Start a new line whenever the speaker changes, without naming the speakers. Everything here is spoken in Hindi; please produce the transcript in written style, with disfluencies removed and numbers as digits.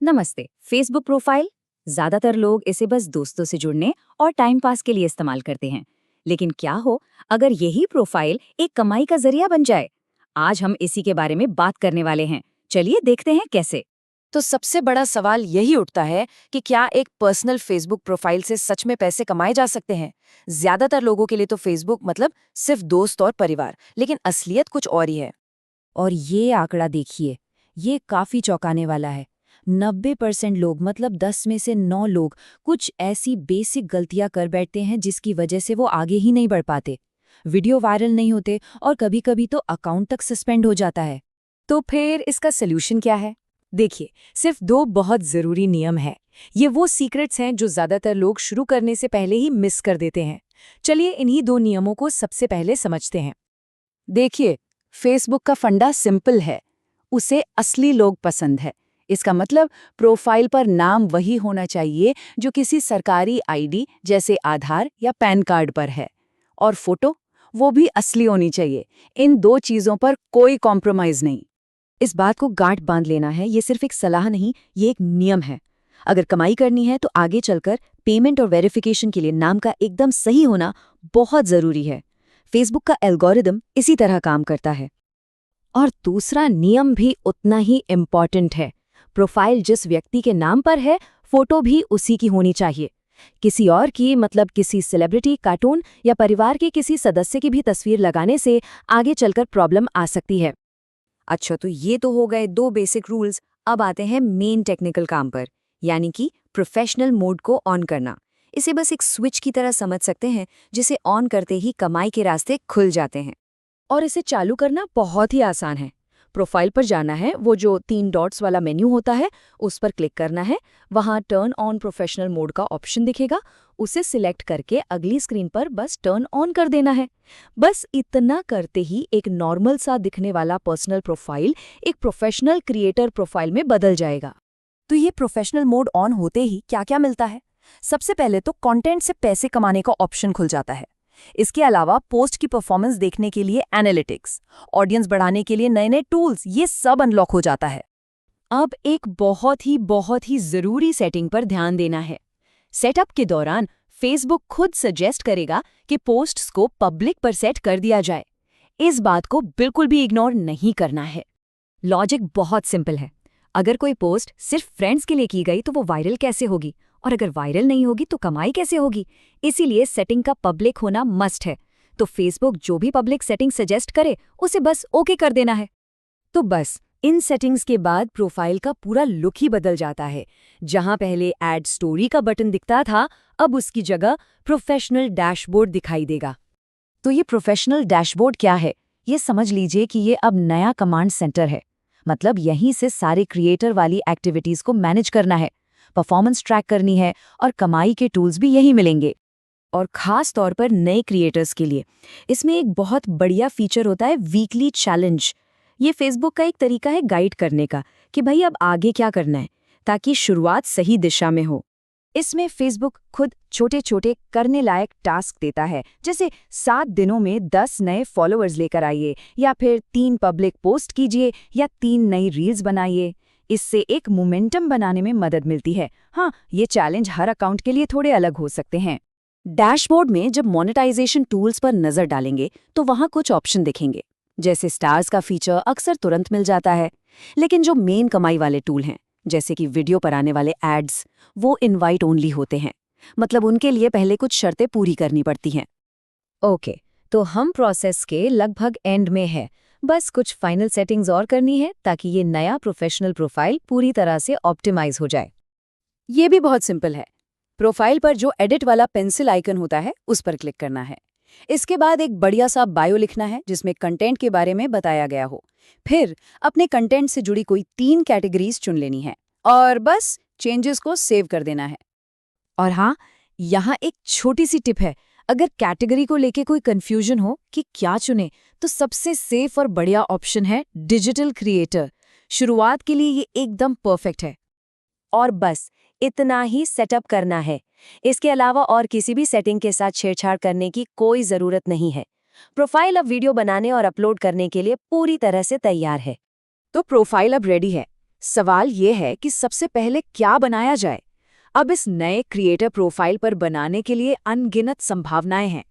नमस्ते। फेसबुक प्रोफाइल, ज्यादातर लोग इसे बस दोस्तों से जुड़ने और टाइम पास के लिए इस्तेमाल करते हैं। लेकिन क्या हो अगर यही प्रोफाइल एक कमाई का जरिया बन जाए? आज हम इसी के बारे में बात करने वाले हैं। चलिए देखते हैं कैसे।
तो सबसे बड़ा सवाल यही उठता है कि क्या एक पर्सनल फेसबुक प्रोफाइल से सच में पैसे कमाए जा सकते हैं। ज्यादातर लोगों के लिए तो फेसबुक मतलब सिर्फ दोस्त और परिवार, लेकिन असलियत कुछ और ही है।
और ये आंकड़ा देखिए, ये काफी चौंकाने वाला है। 90% लोग मतलब 10 में से 9 लोग कुछ ऐसी बेसिक गलतियां कर बैठते हैं जिसकी वजह से वो आगे ही नहीं बढ़ पाते। वीडियो वायरल नहीं होते और कभी-कभी तो अकाउंट तक सस्पेंड हो जाता है।
तो फिर इसका सोल्यूशन क्या है? देखिए, सिर्फ दो बहुत जरूरी नियम है। ये वो सीक्रेट्स हैं जो ज्यादातर लोग शुरू करने से पहले ही मिस कर देते हैं। चलिए इन्हीं दो नियमों को सबसे पहले समझते हैं। देखिए, फेसबुक का फंडा सिंपल है। उसे असली लोग पसंद है। इसका मतलब प्रोफाइल पर नाम वही होना चाहिए जो किसी सरकारी आईडी जैसे आधार या पैन कार्ड पर है। और फोटो, वो भी असली होनी चाहिए। इन दो चीजों पर कोई कॉम्प्रोमाइज नहीं।
इस बात को गांठ बांध लेना है, ये सिर्फ एक सलाह नहीं, ये एक नियम है। अगर कमाई करनी है तो आगे चलकर पेमेंट और वेरिफिकेशन के लिए नाम का एकदम सही होना बहुत जरूरी है। फेसबुक का एल्गोरिदम इसी तरह काम करता है। और दूसरा नियम भी उतना ही इम्पॉर्टेंट है। प्रोफाइल जिस व्यक्ति के नाम पर है, फोटो भी उसी की होनी चाहिए। किसी और की मतलब किसी सेलिब्रिटी, कार्टून या परिवार के किसी सदस्य की भी तस्वीर लगाने से आगे चलकर प्रॉब्लम आ सकती है।
अच्छा, तो ये तो हो गए दो बेसिक रूल्स। अब आते हैं मेन टेक्निकल काम पर, यानी कि प्रोफेशनल मोड को ऑन करना। इसे बस एक स्विच की तरह समझ सकते हैं, जिसे ऑन करते ही कमाई के रास्ते खुल जाते हैं।
और इसे चालू करना बहुत ही आसान है। प्रोफाइल पर जाना है, वो जो 3 डॉट्स वाला मेन्यू होता है उस पर क्लिक करना है। वहाँ टर्न ऑन प्रोफेशनल मोड का ऑप्शन दिखेगा। उसे सिलेक्ट करके अगली स्क्रीन पर बस टर्न ऑन कर देना है। बस इतना करते ही एक नॉर्मल सा दिखने वाला पर्सनल प्रोफाइल एक प्रोफेशनल क्रिएटर प्रोफाइल में बदल जाएगा।
तो ये प्रोफेशनल मोड ऑन होते ही क्या-क्या मिलता है? सबसे पहले तो कंटेंट से पैसे कमाने का ऑप्शन खुल जाता है। इसके अलावा पोस्ट की परफॉर्मेंस देखने के लिए एनालिटिक्स, ऑडियंस बढ़ाने के लिए नए-नए टूल्स, ये सब अनलॉक हो जाता है।
अब एक बहुत ही जरूरी सेटिंग पर ध्यान देना है। सेटअप के दौरान फेसबुक खुद सजेस्ट करेगा कि पोस्ट्स को पब्लिक पर सेट कर दिया जाए। इस बात को बिल्कुल भी इग्नोर नहीं करना है। लॉजिक बहुत सिंपल है। अगर कोई पोस्ट सिर्फ फ्रेंड्स के लिए की गई तो वो वायरल कैसे होगी, और अगर वायरल नहीं होगी तो कमाई कैसे होगी? इसीलिए सेटिंग का पब्लिक होना मस्ट है। तो फेसबुक जो भी पब्लिक सेटिंग सजेस्ट करे उसे बस ओके कर देना है। तो बस इन सेटिंग्स के बाद प्रोफाइल का पूरा लुक ही बदल जाता है। जहां पहले ऐड स्टोरी का बटन दिखता था, अब उसकी जगह प्रोफेशनल डैशबोर्ड दिखाई देगा।
तो ये प्रोफेशनल डैशबोर्ड क्या है? ये समझ लीजिए कि ये अब नया कमांड सेंटर है। मतलब यहीं से सारे क्रिएटर वाली एक्टिविटीज को मैनेज करना है, परफॉर्मेंस ट्रैक करनी है और कमाई के टूल्स भी यही मिलेंगे।
और खास तौर पर नए क्रिएटर्स के लिए इसमें एक बहुत बढ़िया फीचर होता है, वीकली चैलेंज। ये फेसबुक का एक तरीका है गाइड करने का कि भाई अब आगे क्या करना है, ताकि शुरुआत सही दिशा में हो। इसमें फेसबुक खुद छोटे छोटे करने लायक टास्क देता है, जैसे 7 दिनों में 10 नए फॉलोअर्स लेकर आइए, या फिर 3 पब्लिक पोस्ट कीजिए, या 3 नई रील्स बनाइए। इससे एक मोमेंटम बनाने में मदद मिलती है। हाँ, ये चैलेंज हर अकाउंट के लिए थोड़े अलग हो सकते हैं। डैशबोर्ड में जब मोनेटाइजेशन टूल्स पर नजर डालेंगे तो वहाँ कुछ ऑप्शन दिखेंगे। जैसे स्टार्स का फीचर अक्सर तुरंत मिल जाता है, लेकिन जो मेन कमाई वाले टूल हैं, जैसे कि वीडियो पर आने वाले एड्स, वो इनवाइट ओनली होते हैं। मतलब उनके लिए पहले कुछ शर्तें पूरी करनी पड़ती हैं। ओके, तो हम प्रोसेस के लगभग एंड में है। बस कुछ फाइनल सेटिंग्स और करनी है ताकि ये नया प्रोफेशनल प्रोफाइल पूरी तरह से ऑप्टिमाइज हो जाए।
ये भी बहुत सिंपल है। प्रोफाइल पर जो एडिट वाला पेंसिल आइकन होता है उस पर क्लिक करना है। इसके बाद एक बढ़िया सा बायो लिखना है जिसमें कंटेंट के बारे में बताया गया हो। फिर अपने कंटेंट से जुड़ी कोई 3 कैटेगरीज चुन लेनी है और बस चेंजेस को सेव कर देना है।
और हाँ, यहाँ एक छोटी सी टिप है। अगर कैटेगरी को लेके कोई कंफ्यूजन हो कि क्या चुने, तो सबसे सेफ और बढ़िया ऑप्शन है डिजिटल क्रिएटर। शुरुआत के लिए ये एकदम परफेक्ट है।
और बस इतना ही सेटअप करना है। इसके अलावा और किसी भी सेटिंग के साथ छेड़छाड़ करने की कोई ज़रूरत नहीं है। प्रोफाइल अब वीडियो बनाने और अपलोड करने के लिए पूरी तरह से तैयार है।
तो प्रोफाइल अब रेडी है।
सवाल ये है कि सबसे पहले क्या बनाया जाए। अब इस नए क्रिएटर प्रोफाइल पर बनाने के लिए अनगिनत संभावनाएं हैं।